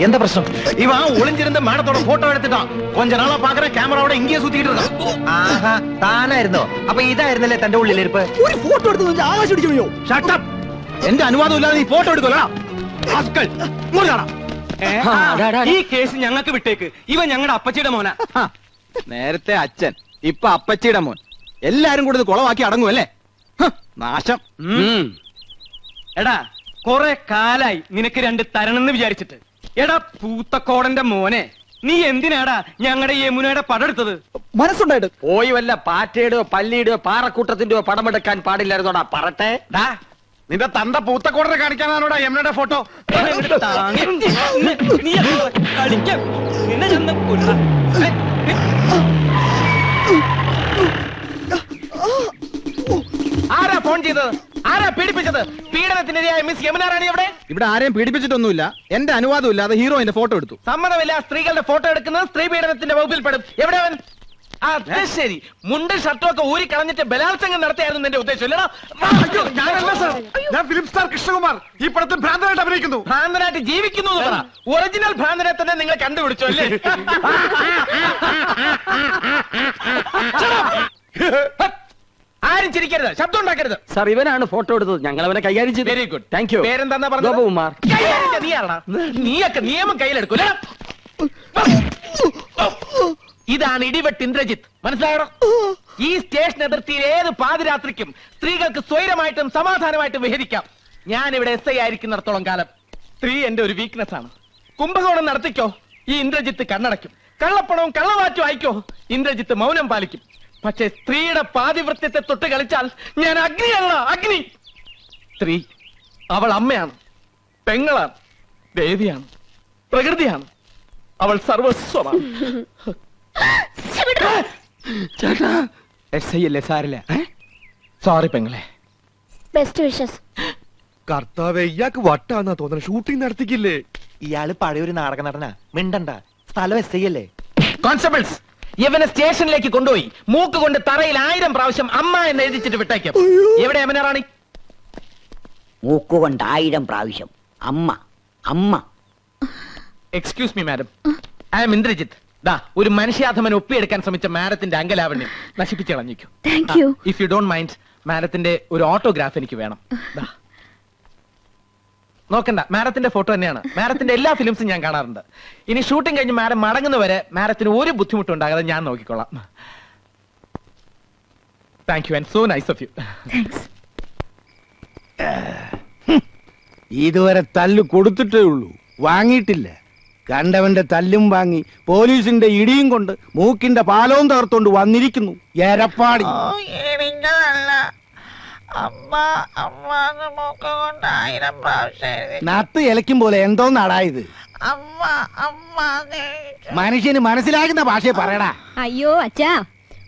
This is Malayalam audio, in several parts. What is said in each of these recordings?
என்ன பிரச்சனை? இவன் ஒளிஞ்சிருந்த மேடத்தோட போட்டோ எடுத்துட்டான். கொஞ்ச நாளா பாக்குற கேமராவோட இங்கேயே சுத்திட்டு இருக்கான். ஆஹா, தானாയിരുന്നോ? അപ്പൊ ഇതായിരുന്നല്ലേ തന്റെ ഉള്ളിലിരിപ്പ്? ഒരു ഫോട്ടോ എടുത്ത് വെച്ച് ആകാശം അടിച്ചു പോയോ? Shut up. എന്റെ അനുവാദം ഇല്ലാതെ നീ ഫോട്ടോ എടുക്കലടാ. ആസ്കൽ. മുറിയാടാ. ഈ കേസ് ഞങ്ങൾക്ക് വിട്ടേക്ക്. ഇവൻ ഞങ്ങളുടെ അപ്പച്ചിയുടെ മോനാ. നേരത്തെ അച്ഛൻ, ഇപ്പൊ അപ്പച്ചിയുടെ മോൻ. എല്ലാരും കൂടി ഇത് കുളവാക്കി അടങ്ങുമല്ലേ? നാശം. എടാ, കൊറേ കാലായി നിനക്ക് രണ്ട് തരണെന്ന് വിചാരിച്ചിട്ട്. എടാ പൂത്തക്കോടന്റെ മോനെ, നീ എന്തിനാടാ ഞങ്ങളുടെ യമുനയുടെ പടം എടുത്തത്? മനസ്സുണ്ടായിട്ട് പോയി വല്ല പാറ്റയുടെയോ പല്ലിയുടെയോ പാറക്കൂട്ടത്തിന്റെയോ പടമെടുക്കാൻ പാടില്ലായിരുന്നോടാ പറട്ടെ. നിന്റെ തന്ത പൂത്തക്കോടനെ കാണിക്കാനാണോടാ യമുനയുടെ ഫോട്ടോ? ആരാ ഫോൺ ചെയ്തത്? ആരാ പീഡിപ്പിച്ചത്? പീഡനത്തിനിരയായ മിസ് യമുന റാണി എവിടെ? ഇവിടെ ആരെയും പീഡിപ്പിച്ചിട്ടൊന്നുമില്ല. എന്റെ അനുവാദം ഇല്ലാതെ ഹീറോയിന്റെ ഫോട്ടോ എടുത്തു. സമ്മതമില്ല. സ്ത്രീകളുടെ ഫോട്ടോ എടുക്കുന്നത് സ്ത്രീ പീഡനത്തിന്റെ വകുപ്പിൽ പെടും. എവിടെ അവൻ? അത് ശരി, മുണ്ടും ഷർട്ടും ഒക്കെ ഊരി കളഞ്ഞിട്ട് ബലാത്സംഗം നടത്തിയായിരുന്നു എന്റെ ഉദ്ദേശം അല്ലടാ? ഞാനല്ല സർ, ഞാൻ ഫിലിം സ്റ്റാർ കൃഷ്ണകുമാർ. ഈ പടത്തിൽ ഭ്രാന്തനായിട്ട് അഭിനയിക്കുന്നു. ഭ്രാന്തനായിട്ട് ജീവിക്കുന്നു. ഒറിജിനൽ ഭ്രാന്തനെ തന്നെ നിങ്ങൾ കണ്ടുപിടിച്ചു അല്ലേ? ആരും ചിരിക്കരുത്, ശബ്ദം ഉണ്ടാക്കരുത്. സാർ, ഇവനാണ് ഫോട്ടോ എടുത്തത്. ഞങ്ങൾ അവനെ കൈകാര്യം ചെയ്തു. Very good, thank you. പേരെന്താ പറഞ്ഞത്? ഗോപകുമാർ. നീയൊക്കെ നിയമം കയ്യിലെടുക്കൂല. ഇതാണ് ഇടിവെട്ട് ഇന്ദ്രജിത്ത്, മനസ്സിലായോ? ഈ സ്റ്റേഷൻ അതിർത്തിയിൽ ഏത് പാതിരാത്രിക്കും സ്ത്രീകൾക്ക് സ്വൈരമായിട്ടും സമാധാനമായിട്ടും വിഹരിക്കാം. ഞാൻ ഇവിടെ SI ആയിരിക്കുന്നിടത്തോളം കാലം സ്ത്രീ എന്റെ ഒരു വീക്ക്നെസ് ആണ്. കുംഭകോണം നടത്തിക്കോ, ഈ ഇന്ദ്രജിത്ത് കണ്ണടയ്ക്കും. കള്ളപ്പണവും കള്ളവാറ്റും ആയിക്കോ, ഇന്ദ്രജിത്ത് മൗനം പാലിക്കും. പക്ഷെ സ്ത്രീയുടെ പാതിവൃത്യത്തെ തൊട്ട് കളിച്ചാൽ ഞാൻ അഗ്നിയല്ല, അഗ്നി. സ്ത്രീ അവൾ അമ്മയാണ്, പെങ്ങളാണ്, ദേവിയാണ്, പ്രകൃതിയാണ്. അവൾ സർവസ്വമാണ്. ചേട്ടാ, SI അല്ലേ? സാരില്ല. സോറി പെങ്ങളെ. Best wishes. കർത്താവേ, ഇയാൾക്ക് വട്ടാന്നാ തോന്നുന്നത്. ഷൂട്ടിംഗ് നടത്തിക്കില്ലേ? ഇയാള് പഴയൊരു നാടക നടനാ. മിണ്ടണ്ട, സ്ഥലം SI അല്ലേ? കോൺസ്റ്റബിൾസ്, ഇവനെ സ്റ്റേഷനിലേക്ക് കൊണ്ടുപോയി മൂക്ക് കൊണ്ട് തറയിൽ 1000 പ്രാവശ്യം അമ്മ എന്ന് എഴുതിച്ചിട്ട് വിട്ടേക്കും. എവിടെ യമുന റാണി? മൂക്കുകൊണ്ട് 1000 പ്രാവശ്യം അമ്മ അമ്മ. Excuse me madam, I am Indrajith. ദാ ഒരു മനുഷ്യാധമൻ ഒപ്പിയെടുക്കാൻ ശ്രമിച്ച മാഡത്തിന്റെ അങ്കലാവണ്യം നശിപ്പിച്ചു കളഞ്ഞിരിക്കും. ഇഫ് യു ഡോണ്ട് മൈൻഡ്, മാഡത്തിന്റെ ഒരു ഓട്ടോഗ്രാഫ് എനിക്ക് വേണം. നോക്കണ്ട, മാഡത്തിന്റെ ഫോട്ടോ തന്നെയാണ്. മാഡത്തിന്റെ എല്ലാ ഫിലിംസും ഞാൻ കാണാറുണ്ട്. ഇനി ഷൂട്ടിംഗ് കഴിഞ്ഞ് മാഡം മടങ്ങുന്നവരെ മാഡത്തിന് ഒരു ബുദ്ധിമുട്ടും ഉണ്ടാകാതെ ഞാൻ നോക്കിക്കൊള്ളാം. Thank you and so nice of you. ഇതുവരെ തല്ല് കൊടുത്തിട്ടേ ഉള്ളൂ, വാങ്ങിയിട്ടില്ല. കണ്ടവന്റെ തല്ലും വാങ്ങി പോലീസിന്റെ ഇടിയും കൊണ്ട് മൂക്കിന്റെ പാലവും തകർത്തോണ്ട് വന്നിരിക്കുന്നു എരപ്പാടി. നത്ത് ഇലയ്ക്കും പോലെ എന്തോ നടായത്. മനുഷ്യന് മനസ്സിലാകുന്ന ഭാഷയെ പറയടാ. അയ്യോ അച്ഛാ,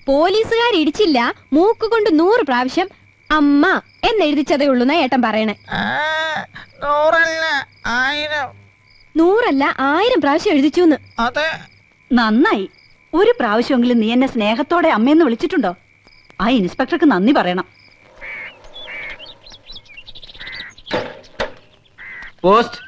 പോലീസുകാർ ഇടിച്ചില്ല, മൂക്ക് കൊണ്ട് 100 പ്രാവശ്യം അമ്മ എന്നെഴുതിച്ചതേ ഉള്ളൂ എന്നാ ഏട്ടൻ പറയണേ. 100 അല്ല 1000 പ്രാവശ്യം എഴുതിച്ചു. നന്നായി. ഒരു പ്രാവശ്യമെങ്കിലും നീ എന്നെ സ്നേഹത്തോടെ അമ്മയെന്ന് വിളിച്ചിട്ടുണ്ടോ? ആ ഇൻസ്പെക്ടർക്ക് നന്ദി പറയണം. പോസ്റ്റ്.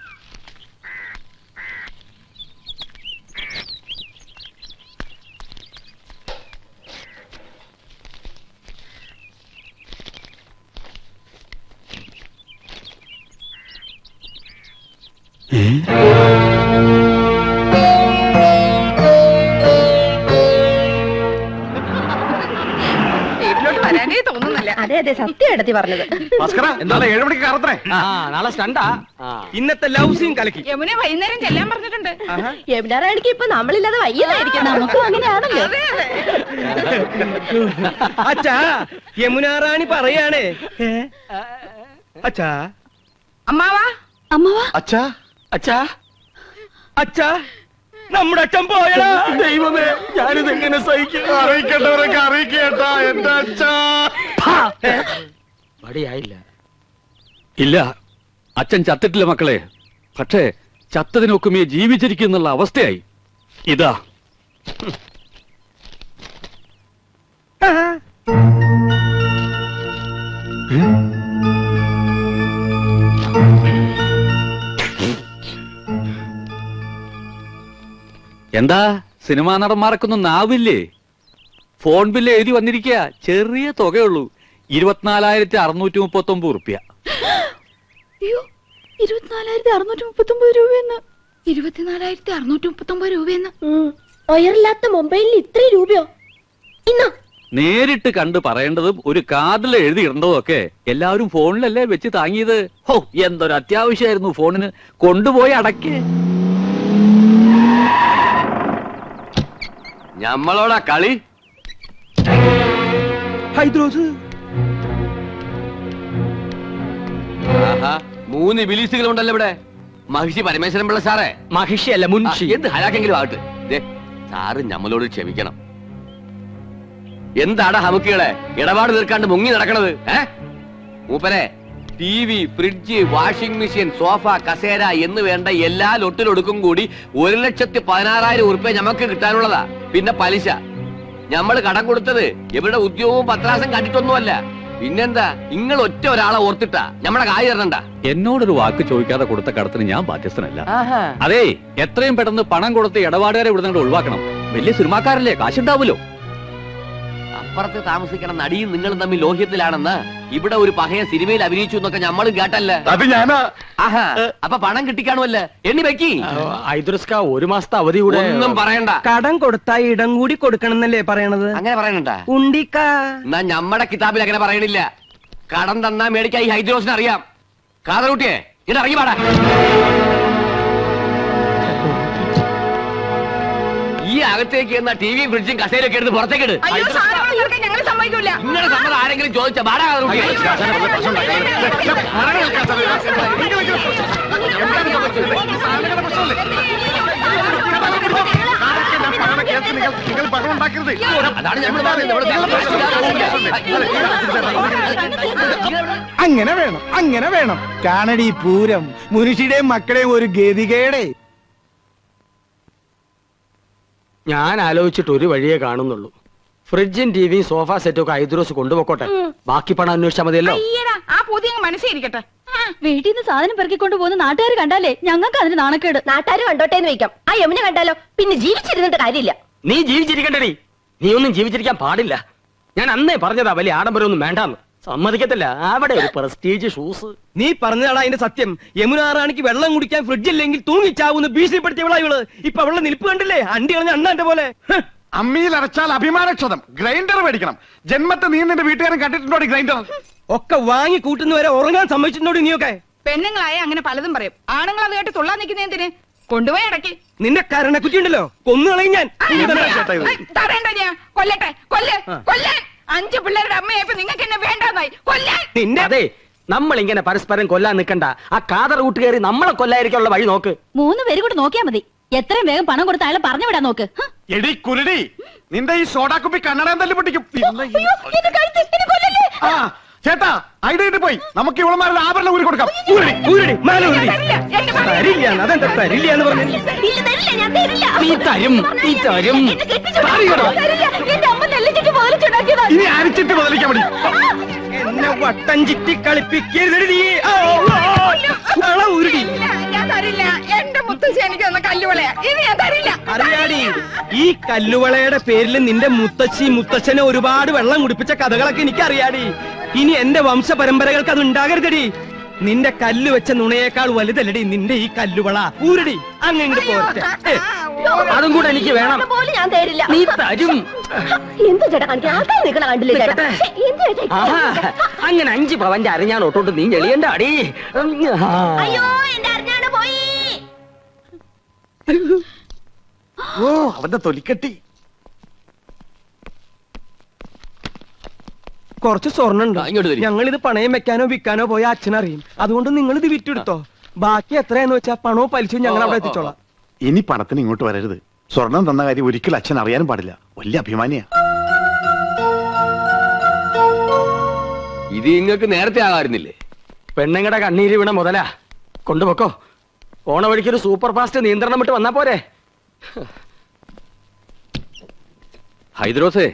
അതെ അതെ, സത്യം എടുത്തി പറഞ്ഞത്. എന്താണ് 7 മണിക്ക് കറത്രേ? നാളെ സ്റ്റണ്ടാ. ഇന്നത്തെ ലവ് സീൻ കലക്കി. യമുന വൈകുന്നേരം ചെല്ലാൻ പറഞ്ഞിട്ടുണ്ട്. യമുന റാണിക്ക് ഇപ്പൊ നമ്മളില്ലാതെ വയ്യതായിരിക്കും. നമുക്കും അങ്ങനെയാണല്ലോ. അച്ഛാ, യമുന റാണി പറയാണേ, അച്ഛാ അമ്മാവാ അമ്മാവാ അച്ഛാ അച്ഛാ അച്ഛാ നമ്മുടെ അച്ഛൻ പോയടാ. ദൈവമേ, ഞാനിത് എങ്ങനെ സഹിക്കും? അറിയിക്കേണ്ടവരൊക്കെ അറിയിക്കേട്ടാ എന്റെ അച്ഛാ. മടിയായില്ല. ഇല്ല, അച്ഛൻ ചത്തിട്ടില്ല മക്കളെ. പക്ഷേ ചത്തതിനൊക്കുമേ ജീവിച്ചിരിക്കുന്നുള്ള അവസ്ഥയായി. ഇതാ എന്താ സിനിമാ നടന്മാർക്കൊന്നും നാവില്ലേ? ഫോൺ ബില്ല് എഴുതി വന്നിരിക്കുക. ചെറിയ തുകയുള്ളൂ, 24,639 റുപ്യ. അയ്യോ 24,639 രൂപയെന്ന്. 24,639 രൂപയെന്ന്. ഒയറില്ലാത്ത മൊബൈലിൽ ഇത്രയും രൂപയോ? ഇന്നോ നേരിട്ട് കണ്ട് പറയേണ്ടതും ഒരു കാർഡിൽ എഴുതി ഇടേണ്ടതും ഒക്കെ എല്ലാവരും ഫോണിലല്ലേ വെച്ച് താങ്ങിയത്. ഹോ, എന്തൊരു അത്യാവശ്യമായിരുന്നു ഫോണിന്. കൊണ്ടുപോയി അടക്കേ. ഞമ്മളോടാ കളി. ഹൈദ്രോസ് ആഹാ, 3 ബിലീസുകളുണ്ടല്ലോ ഇവിടെ. മഹിഷി പരമേശ്വരൻ പിള്ള സാറേ. മഹിഷിയല്ല, മുൻഷി. എന്ത് ഹലാക്കെങ്കിലും ആകട്ടെ. ദേ, സാറ് ഞമ്മളോട് ക്ഷമിക്കണം. എന്താടാ ഹമുക്കികളെ ഇടപാട് തീർക്കാണ്ട് മുങ്ങി നടക്കണത്? മൂപ്പരെ, TV, fridge, washing machine, sofa, കസേര എന്ന് വേണ്ട എല്ലാ ലൊട്ടിലൊടുക്കും കൂടി 1,16,000 ഉറുപ്പ്യ ഞമ്മക്ക് കിട്ടാനുള്ളതാ. പിന്നെ പലിശ. ഞമ്മള് കടം കൊടുത്തത് ഇവരുടെ ഉദ്യോഗവും പത്രാസം കണ്ടിട്ടൊന്നുമല്ല. പിന്നെന്താ, നിങ്ങൾ ഒറ്റ ഒരാളെ ഓർത്തിട്ടാ ഞമ്മടെ കായ് തരണ്ട. എന്നോടൊരു വാക്ക് ചോദിക്കാതെ കൊടുത്ത കടത്തിന് ഞാൻ ബാധ്യസ്ഥനല്ല. അതേ, എത്രയും പെട്ടെന്ന് പണം കൊടുത്ത് ഇടപാടുകാരെ ഇവിടെ നിന്ന് ഒഴിവാക്കണം. വലിയ സിനിമാക്കാരല്ലേ, കാശുണ്ടാവുമല്ലോ. അപ്പുറത്ത് താമസിക്കണ നടിയും നിങ്ങളും തമ്മിൽ ലോഹ്യത്തിലാണെന്ന് ഇവിടെ ഒരു പഹയ സിനിമയിൽ അഭിനയിച്ചു എന്നൊക്കെ ഞമ്മളും കേട്ടല്ല. അത് ഞാനാ. ആഹാ, അപ്പൊ പണം കിട്ടിക്കാണുമല്ലേ? എണ്ണി വെക്കി. ഹൈദ്രോസ്ക 1 മാസത്തെ അവധി കൂടെ. ഒന്നും പറയണ്ട. കടം കൊടുത്താ ഇടം കൂടി കൊടുക്കണം എന്നല്ലേ പറയണത്? അങ്ങനെ പറയണണ്ട. ഉണ്ടിക്ക എന്നാ ഞമ്മടെ കിതാബിൽ അങ്ങനെ പറയണില്ല. കടം തന്നാ മേടിക്കാൻ ഈ ഹൈദ്രോസിന് അറിയാം. കാതറൂട്ടിയെ ഇത് ഇറങ്ങി പാടാ. ഈ അകത്തേക്ക് എന്ന ടിവിയും ഫ്രിഡ്ജും കസേരയൊക്കെ എടുത്ത് പുറത്തേക്ക് ഇട്. നിങ്ങളുടെ സമ്മതം ആരെങ്കിലും ചോദിച്ച ബാടാ കാതറൂട്ടിയെ. അതാണ് ഞമ്മൾ അങ്ങനെ വേണം, അങ്ങനെ വേണം. കാണടി പൂരം, മുനുഷിയുടെയും മക്കളെയും ഒരു ഗതികേടെ. ഞാൻ ആലോചിച്ചിട്ട് ഒരു വഴിയേ കാണുന്നുള്ളൂ. ഫ്രിഡ്ജും ടിവിയും സോഫ സെറ്റും ഒക്കെ ഹൈദ്രോസ് കൊണ്ടുപോക്കോട്ടെ. ബാക്കി പണം അന്വേഷിച്ചാൽ മതിയല്ലോ. ആ പുതിയ മനസ്സിരിക്കട്ടെ. വീട്ടിൽ നിന്ന് സാധനം പെറുക്കിക്കൊണ്ട് പോകുന്ന നാട്ടുകാർ കണ്ടാലേ ഞങ്ങൾക്ക് അതിന് നാണക്കേട്. നാട്ടുകാർ കണ്ടോട്ടെ എന്ന് വെക്കാം. ആ യമുന കണ്ടാലോ പിന്നെ ജീവിച്ചിരുന്നിട്ട് കാര്യമില്ല. നീ ജീവിച്ചിരിക്കണ്ടേ? നീ ഒന്നും ജീവിച്ചിരിക്കാൻ പാടില്ല. ഞാൻ അന്നേ പറഞ്ഞതാ വലിയ ആഡംബരമൊന്നും വേണ്ടാന്ന്. സമ്മതിക്കത്തില്ല. അവിടെ ഒരു പ്രസ്റ്റീജ് ഷൂസ്. നീ പറഞ്ഞതാണ് അതിന്റെ സത്യം. യമുനാറാണിക്ക് വെള്ളം കുടിക്കാൻ ഫ്രിഡ്ജ് ഇല്ലെങ്കിൽ തൂങ്ങിച്ചാവുന്ന ഭീഷണിപ്പെടുത്തിയവളാ ഇവള്. ഇപ്പൊ അവളുടെ നിൽപ്പ് കണ്ടില്ലേ? അണ്ടി കളഞ്ഞ അണ്ണാന്റെ പോലെ. അമ്മിയിൽ അരച്ചാൽ അഭിമാനക്ഷതം. ഗ്രൈൻഡർ മേടിക്കണം. ജന്മത്തെ നീ നിന്റെ വീട്ടുകാരൻ കണ്ടിട്ടുണ്ടോ ഗ്രൈൻഡർ? ഒക്കെ വാങ്ങി കൂട്ടുന്നവരെ ഉറങ്ങാൻ സമ്മതിച്ചിട്ടുണ്ടോ നീയൊക്കെ? പെണ്ണുങ്ങളായ അങ്ങനെ പലതും പറയും. ആണുങ്ങൾ അത് കേട്ട് തുള്ളാൻ നിൽക്കുന്നതിന് കൊണ്ടുപോയി അടക്കി. നിന്റെ കരണക്കുറ്റി ഉണ്ടല്ലോ, കൊന്നുകളയും ഞാൻ. തടയണ്ട, ഞാൻ കൊല്ലട്ടെ. കൊല്ലാൻ 5 പിള്ളേരുടെ അമ്മയായപ്പോ നിങ്ങൾക്ക് എന്നെ വേണ്ടെന്നായി. കൊല്ലാൻ നിന്റെ അതെ. നമ്മൾ ഇങ്ങനെ പരസ്പരം കൊല്ലാൻ നിൽക്കണ്ട. ആ കാതർ കൂട്ടുകയറി നമ്മളെ കൊല്ലായിരിക്കാനുള്ള വഴി നോക്ക്. 3 പേര് കൂടെ നോക്കിയാ മതി. എത്രയും വേഗം പണം കൊടുത്ത അയാളെ പറഞ്ഞു വിടാൻ നോക്ക്. എടി കുരുടി, നിന്റെ ഈ സോഡാക്കുപ്പി കണ്ണടം തല്ലി പൊട്ടിക്കും. ആ ചേട്ടാ, ഐഡിയ പോയി. നമുക്ക് ഇവളമാരുടെ ആഭരണം ഊരി കൊടുക്കാം. അതെന്താ തരില്ല എന്ന് പറഞ്ഞു? നീ തരും, നീ തരും. ഇനി അരിച്ചിട്ട് മുതലിക്കാൻ മതി. എന്നെ വട്ടം ചിറ്റി കളിപ്പിക്കരുത് നീ. ഉരുടി എന്റെ മുത്തശ്ശി എനിക്ക് തന്ന കല്ലുവളയാ. ഇനി ഞാൻ തരില്ല. അറിയാടി, ഈ കല്ലുവളയുടെ പേരിൽ നിന്റെ മുത്തച്ഛനെ ഒരുപാട് വെള്ളം കുടിപ്പിച്ച കഥകളൊക്കെ എനിക്കറിയാടി. ഇനി എന്റെ വംശ പരമ്പരകൾക്ക് അത് ഉണ്ടാകരുതടി. നിന്റെ കല്ല് വെച്ച നുണയേക്കാൾ വലുതല്ലടി നിന്റെ ഈ കല്ലുവള. ഊരടി അങ്ങനെ പോരട്ടെ. അതും കൂടെ എനിക്ക് വേണം. ഞാൻ തരില്ല. നീ തരും. എന്ത് ചേട്ടാ കാണിക്കാൻ ആൾക്കാർ നിൽക്കണ കണ്ടില്ലേ? അങ്ങനെ 5 പവന്റെ അരഞ്ഞാണോട്ടോട്ട് നീ ഞെളിയണ്ട അടി. അയ്യോ എന്റെ അറിഞ്ഞാണ് പോയി. ഓ, അവന്റെ തൊലിക്കെട്ടി. കുറച്ച് സ്വർണ്ണുണ്ട്. ഇങ്ങോട്ട് തരി. ഞങ്ങൾ ഇത് പണയം വെക്കാനോ വിൽക്കാനോ പോയ അച്ഛനറിയും. അതുകൊണ്ട് നിങ്ങൾ ഇത് വിറ്റെടുത്തോ. ബാക്കി എത്രയാന്ന് വെച്ചാ പണവും പലിശയും ഞങ്ങൾ അവിടെ എത്തിച്ചോളാം. ഇനി പണത്തിന് ഇങ്ങോട്ട് വരരുത്. സ്വർണം തന്ന കാര്യം ഒരിക്കലും അച്ഛൻ അറിയാനും പാടില്ല. വലിയ അഭിമാനിയാ. ഇത് ഇങ്ങക്ക് നേരത്തെ ആകാറുന്നില്ലേ? പെണ്ണുങ്ങളുടെ കണ്ണീര് വീണ മുതലാ. കൊണ്ടുപോക്കോ. ഓണ വഴിക്കൊരു സൂപ്പർ ഫാസ്റ്റ് നിയന്ത്രണം വിട്ട് വന്നാ പോരെ. ഹൈദ്രോസേ,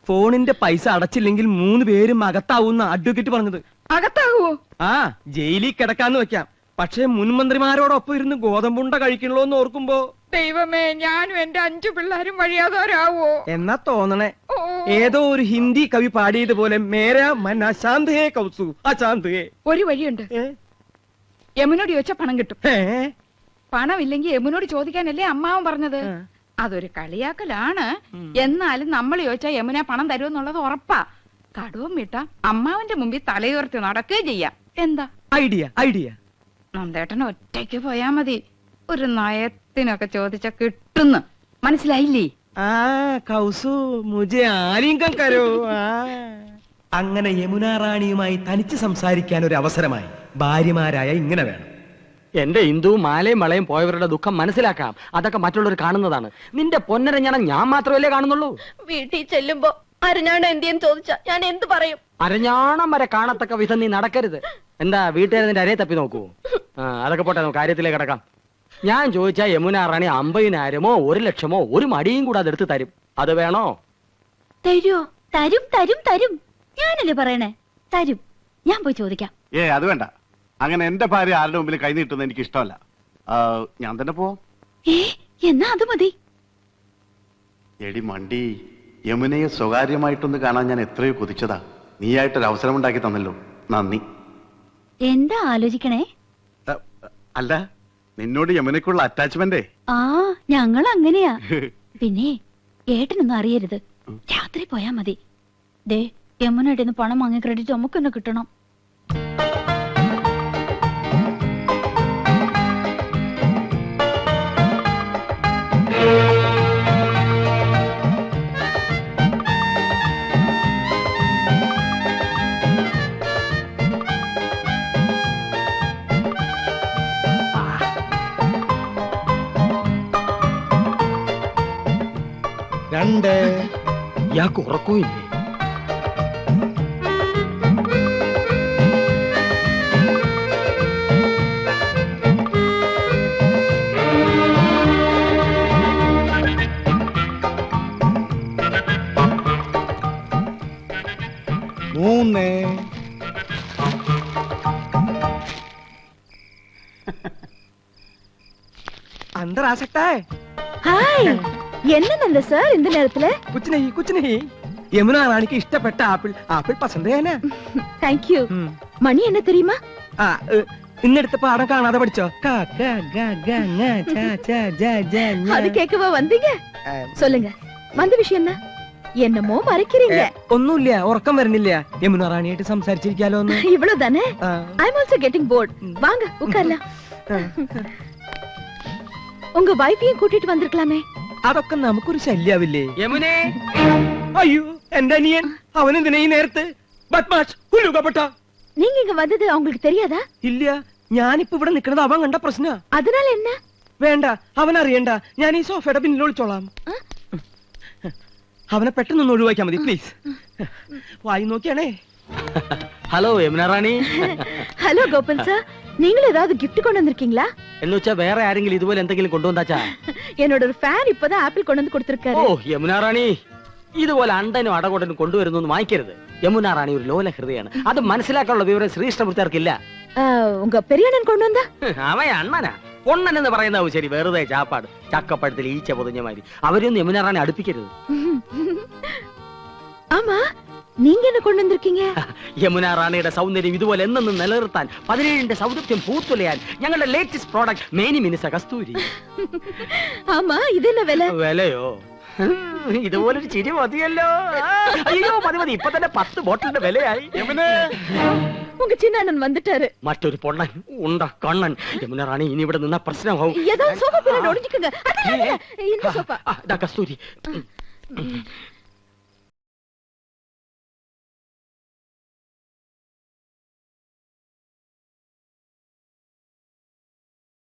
ഫോണിന്റെ പൈസ അടച്ചില്ലെങ്കിൽ 3 പേരും അകത്താവൂന്ന അഡ്വക്കേറ്റ് പറഞ്ഞത്. അകത്താകുവോ? ആ, ജയിലിൽ കിടക്കാന്ന് വെക്കാം. പക്ഷേ മുൻമന്ത്രിമാരോടൊപ്പം ഇരുന്ന് ഗോതമ്പുണ്ട കഴിക്കണല്ലോ എന്ന് ഓർക്കുമ്പോ ദൈവമേ, ഞാനും എന്റെ 5 പിള്ളേരും വഴിയാതാരാവോ എന്നാ തോന്നണേ. ഏതോ ഒരു ഹിന്ദി കവി പാടിയതുപോലെ മേരാ മൻ അശാന്ത് ഹേ കൗസു അശാന്ത് ഹേ. ഒരു വഴിയുണ്ട്. യമുനോട് ചോദിച്ചാ പണം കിട്ടും. പണം ഇല്ലെങ്കിൽ യമുനോട് ചോദിക്കാനല്ലേ അമ്മാവൻ പറഞ്ഞത്. അതൊരു കളിയാക്കലാണ്. എന്നാലും നമ്മൾ ചോദിച്ചാ യമുന പണം തരുമെന്നുള്ളത് ഉറപ്പാ. കടവും വിട്ട അമ്മാവന്റെ മുമ്പിൽ തലയുയർത്തി നടക്കുകയും ചെയ്യാം. എന്താ ഐഡിയ? ഐഡിയ നന്ദേട്ടൻ ഒറ്റയ്ക്ക് പോയാ മതി. ഒരു നയത്തിനൊക്കെ ചോദിച്ചാ കിട്ടുന്നു. മനസ്സിലായില്ലേ? ആ കൗസു മുജെ ആലിംഗം കരോ. അങ്ങനെ യമുന റാണിയുമായി തനിച്ച് സംസാരിക്കാൻ ഒരു അവസരമായി. ഭാര്യമാരായ ഇങ്ങനെ വേണം. എന്റെ ഹിന്ദു മാലയും വളയും പോയവരുടെ ദുഃഖം മനസ്സിലാക്കാം. അതൊക്കെ മറ്റുള്ളവർ കാണുന്നതാണ്. നിന്റെ പൊന്നരഞ്ഞാണം ഞാൻ മാത്രമല്ലേ കാണുന്നുള്ളൂ. വീട്ടിൽ ചെല്ലുമ്പോ അരഞ്ഞാണ് എന്തിയെന്ന് ചോദിച്ചാ ഞാൻ എന്ത് പറയും? അരഞ്ഞാണം വരെ കാണത്തക്ക വിധം നീ നടക്കരുത്. എന്താ വീട്ടുകാരെ നിന്റെ അരയെ തപ്പി നോക്കൂ? അതൊക്കെ പോട്ടെ, നമുക്ക് കാര്യത്തിലേക്ക് കിടക്കാം. ഞാൻ ചോദിച്ചാ യമുന റാണി 50,000-ഓ 1,00,000-ഓ ഒരു മടിയും കൂടെ അതെടുത്ത് തരും. അത് വേണോ? തരുമോ? തരും തരും തരും. ഞാനല്ലേ പറയണേ, തരും. ഞാൻ പോയി ചോദിക്കാം. അത് വേണ്ട. അങ്ങനെ എന്റെ ഭാര്യ ആരുടെ മുമ്പിൽ കൈ നീട്ടുന്നത് എനിക്ക് ഇഷ്ടമല്ല. ഞാൻ തന്നെ പോവാം. എന്നാ അത് മതി. എടി മണ്ടി, യമുനയെ സ്വകാര്യമായിട്ടൊന്ന് കാണാൻ ഞാൻ എത്രയോ കൊതിച്ചതാ. നീയായിട്ടൊരു അവസരം ഉണ്ടാക്കി തന്നല്ലോ, നന്ദി. എന്താ ആലോചിക്കണേ? അല്ല, നിന്നോട് യമുനയ്ക്കുള്ള അറ്റാച്ച്മെന്റേ. ആ, ഞങ്ങൾ അങ്ങനെയാ. പിന്നെ ഏട്ടനൊന്നും അറിയരുത്. രാത്രി പോയാ മതി. ദേ, യമുനയുടെ പണം വാങ്ങിയ ക്രെഡിറ്റ് നമുക്കെന്നെ കിട്ടണം. രണ്ട്. ഇയാൾക്ക് ഉറക്കമില്ലേ? മൂന്ന്. അന്തരാസക്തേ. ഹായ്, என்ன சார் இந்த நேரத்துல? कुछ नहीं. யமுனா ராணிக்கு இஷ்டப்பட்ட ஆப்பிள் பசந்தேனா? Thank you. மணி என்ன தெரியுமா? இன்னெடுத்த பாடம் காணாத படிச்சோ. அது கேட்கவா வந்தீங்க? சொல்லுங்க, வந்த விஷயம் என்ன? என்னமோ மறைக்கிறீங்க. ഒന്നുമില്ല, ഉറക്കം വരുന്നില്ല. യമുന റാണിയായിട്ട് സംസാരിച്ചിരിക്കാലോ ഒന്ന്. இவ்வளவுதானே? I'm also getting bored. வாங்க உட்காரலாம். உங்க வைஃபையும் கூட்டிட்டு வந்திருக்கலாமே. അതൊക്കെ നമുക്കൊരു ശല്യാവില്ലേ? യമുനേ, അയ്യോ എന്റെ അനിയൻ. അവനെന്തിനാ ഈ നേരത്ത്? ബദ്മാഷ്, ഹുലുകപ്പെട്ട. நீங்க இங்க வந்தது அவங்களுக்கு தெரியாதா? ഇല്ല, ഞാനിപ്പോ ഇവിടെ നിൽക്കുന്നത് അവൻ കണ്ട പ്രശ്ന. அதனால என்ன? വേണ്ട, അവൻ അറിയണ്ട. ഞാൻ ഈ സോഫയുടെ പിന്നിൽ ഒളിച്ചോളാം. അവനെ പെട്ടെന്ന് ഒഴിവാക്കിയാ മതി പ്ലീസ്. വായി നോക്കിയാണേ. ഹലോ യമുന റാണി. ஹலோ கோபன் சார், நீங்களும் ஏதாவது gift கொண்டு வந்திருக்கீங்களா? എന്ന് വെച്ചാ വേറെ ആരെങ്കിലും ഇതുപോലെ എന്തെങ്കിലും കൊണ്ടുവന്നാച്ചാ? என்னோட ஒரு ஃபேன் இப்பதான் ஆப்பிள் கொண்டு வந்து கொடுத்திருக்காரு. ഓ യമുന റാണി, ഇതുപോലെ അണ്ടനും അടകൊണ്ടനും കൊണ്ടുവരുന്നു വാങ്ങിക്കരുത്. യമുന റാണി ഒരു ലോല ഹൃദയാണ്. അത് മനസ്സിലാക്കാനുള്ള വിവരം ശ്രീകൃഷ്ണപുരത്താർക്കില്ല. உங்க பெரிய அண்ணன் கொண்டு வந்தா? അവൻ അണ്ണനാ. പൊണ്ണൻ എന്ന് പറയുന്നതാവും ശരി, വെറുതെ ചാപ്പാട്. ചക്കപ്പഴത്തിൽ ഈച്ച പൊതിഞ്ഞ മാതിരി. അവരൊന്നും യമുന റാണി അടുപ്പിക്കരുത്. ஆமா, நீங்க என்ன கொண்டு வந்திருக்கீங்க? യമുന റാണിയുടെ സൗന്ദര്യം ഇതുപോലെ എന്നെന്നും നിലനിർത്താൻ, 17ന്റെ സൗന്ദര്യം പൂത്തുലയാൻ ഞങ്ങളുടെ ലേറ്റസ്റ്റ് പ്രോഡക്റ്റ് മേനി മിനുസ കസ്തൂരി. ஆமா, இது என்ன விலை? വിലയോ? ഇതുപോലൊരു ചിരി മതിയല്ലോ. അയ്യോ മതി, ഇപ്പൊ തന്നെ 10 ബോട്ടിലിന്റെ വിലയായി. உங்க சின்ன அண்ணன் வந்துட்டாரு. മറ്റൊരു പൊണ്ണൻ ഉണ്ട കണ്ണൻ. യമുന റാണി ഇനി ഇവിടെ നിന്നാ പ്രശ്നമാവും. ஏதாவது சோஃபா பின்னாடி ஒளிஞ்சுக்குங்க. இந்த சோஃபா. കസ്തൂരി